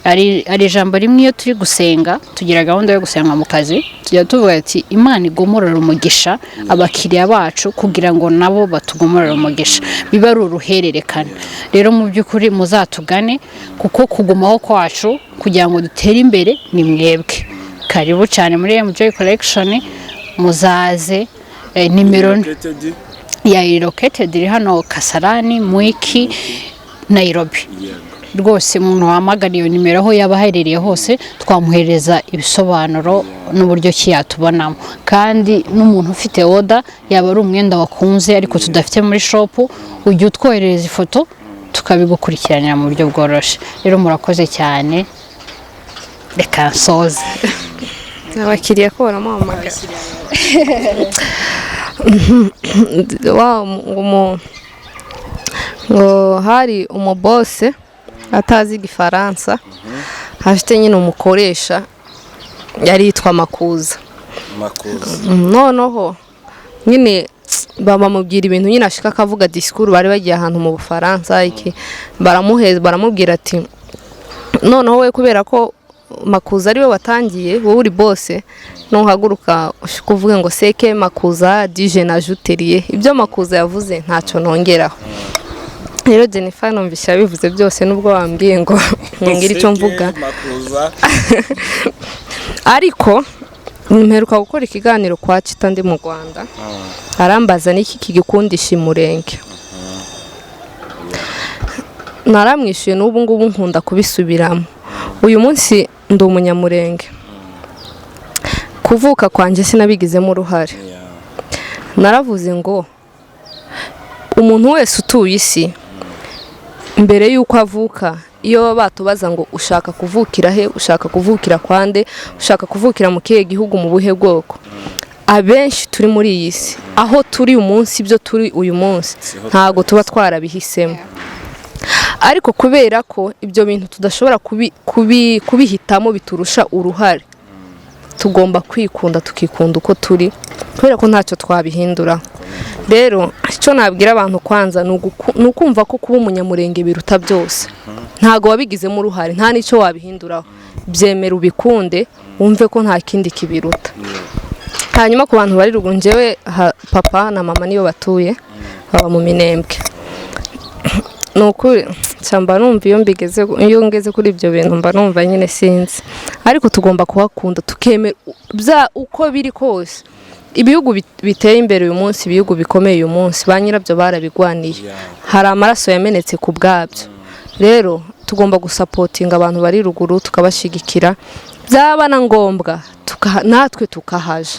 Ari ijambo rimwe iyo turi gusenga, tugira gahunda yo gusenga mu kazi, tujya tuvuga ati Imana igomorora umugisha abakiriya bacu kugira ngo nabo batugomorora umugisha, biba ari uruhererekane. Rero mu by'ukuri muzatugane, kuko kugumaho kwacu kugira ngo dutere imbere ni mwebwe. Karibu cyane muri MJ Collection, muzaze. Nimero ya Relocated iri hano Kasarani, Mwiki, Nairobi. Rwose umuntu wahamagara iyo nimero aho yaba aherereye hose, twamuhereza ibisobanuro n'uburyo ki yatubonamo. Kandi n'umuntu ufite order, yaba ari umwenda wakunze ariko tudafite muri shop, ujye utwoherereza ifoto tukabigukurikiranira mu buryo bworoshye. Rero murakoze cyane. reka nsoze. abakiriya ko baramuhamagara ngo hari umubose atazi igifaransa afite nyine umukoresha yari yitwa Makuza. Noneho nyine bamubwira ibintu nyine ashika akavuga disikuru bari bagiye ahantu mu Bufaransa iki baramubwira ati noneho we kubera ko Makuza ari we watangiye wowe uri bose nuhaguruka kuvuga ngo seke Makuza dije na juteriye ibyo Makuza yavuze ntacyo nongeraho. Rero Jennifer numvise bivuze byose nubwo wambwiye ngo ngira icyo mvuga ariko mperuka gukora ikiganiro kwa Chita ndi mu Rwanda arambaza n'iki kigikundisha Umurenge naramwishuye n'ubu ngubu nkunda kubisubiramo. Uyu munsi ndi umunyamurenge kuvuka kwanjye sinabigizemo uruhare. Naravuze ngo umuntu wese utuye isi mbere yuko avuka iyo batubaza ngo ushaka kuvukira he ushaka kuvukira kwande ushaka kuvukira mu kihe gihugu mu buhe bwoko abenshi turi muri iyi si aho turi umunsi ibyo turi uyu munsi ntago tuba twarabihisemo ariko kubera ko ibyo bintu tudashobora kubihitamo biturusha uruhare tugomba kwikunda tukikunda uko turi kubera ko ntacyo twabihindura. Rero icyo nabwira abantu kwanza nukumva ko kuba umunyamurenge biruta byose ntago wabigizemo uruhare nta nicyo wabihinduraho byemera ubikunde wumve ko nta kindi kibiruta. Hanyuma ku bantu bari ruguru njyewe papa na mama niyo batuye baba mu Minembwe nukuri cyamba numva iyo ngeze kuri ibyo bintu mba numva nyine sinzi ariko tugomba kuhakunda tukemera bya uko biri kose. Ibihugu biteye imbere uyu munsi ibihugu bikomeye uyu munsi ba nyirabyo barabigwaniye hari amaraso yamenetse ku bwabyo. Rero tugomba gusapotinga abantu bari ruguru tukabashigikira byaba na ngombwa natwe tukahaje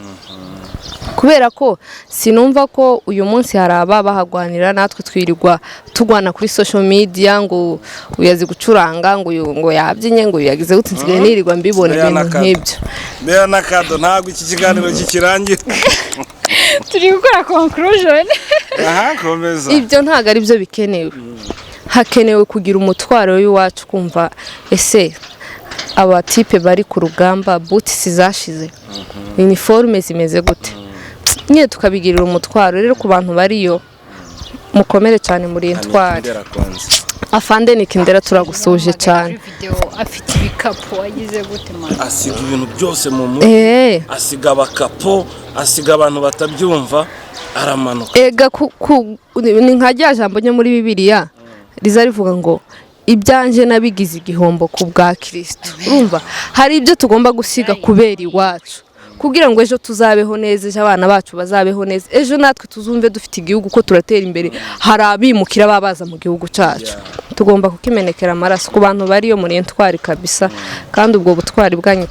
kubera ko sinumva ko uyu munsi haraba bahagwanira natwe twirirwa tugwana kuri social media ngo uyazi gucuranga ngo yabyinye ngo yagize gutsinzige nirirwa mbibona ibintu nk'ibyo. Meya nakado ntago iki kiganiro kikirangira turi gukora conclusion. Komeza. Ibyo ntago ari byo bikenewe hakenewe kugira umutwaro w'iwacu kumva ese aba type bari ku rugamba boots zashize uniforme zimeze gute nye tukabigirira umutwaro. Rero ku bantu bariyo mukomere cyane muri intwari afande Nikindera turagusuje cyane. Afite ibikapo wagize gute man asiga ibintu byose mu mutwe asiga abakapo asiga abantu batabyumva aramanuka ega ni nkajya jambo nye muri Bibiliya riza rivuga ngo ibyanje nabigize igihombo ku bwa Kristo. Urumva hari ibyo tugomba gusiga kubera iwacu kugira ngo ejo tuzabeho neza ejo abana bacu bazabeho neza ejo natwe tuzumve dufite igihugu ko turatera imbere hari abimukira babaza mu gihugu cyacu tugomba kukimenekera amaraso ku bantu bariyo muri intwari kabisa kandi ubwo butwari bwanyu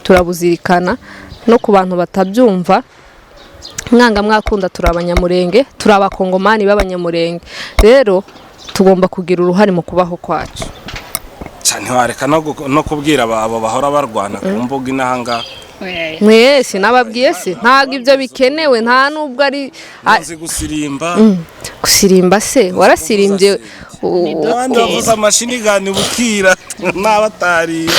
turabuzirikana no ku bantu batabyumva mwanga mwakunda turabanyamurenge turabakongomani b'abanyamurenge. Rero tugomba kugira uruhare mu kubaho kwacu cyane wareka no kubwira abo bahora barwana ku mbuga inahanga mwese nababwiye se ntago ibyo bikenewe nta nubwo ari gusirimba se warasirimbye wavuze amashini gani bukira n'abatari.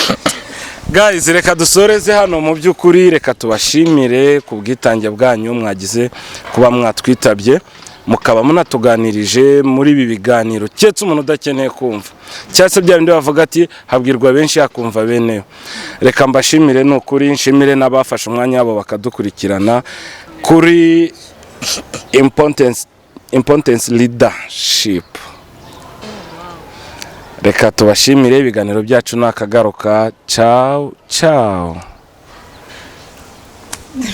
Guys reka dusoreze hano mu by'ukuri reka tubashimire ku bwitange bwanyu mwagize kuba mwatwitabye mukaba munatuganirije muri ibi biganiro cyetse umuntu udakeneye kumva cyase bya bindi bavuga ati habwirwa benshi yakumva beneyo. Reka mbashimire n'ukuri nshimire n'abafashe umwanya wabo bakadukurikirana kuri importance leadership. Reka tubashimire ibiganiro byacu nakagaruka ciao ciao.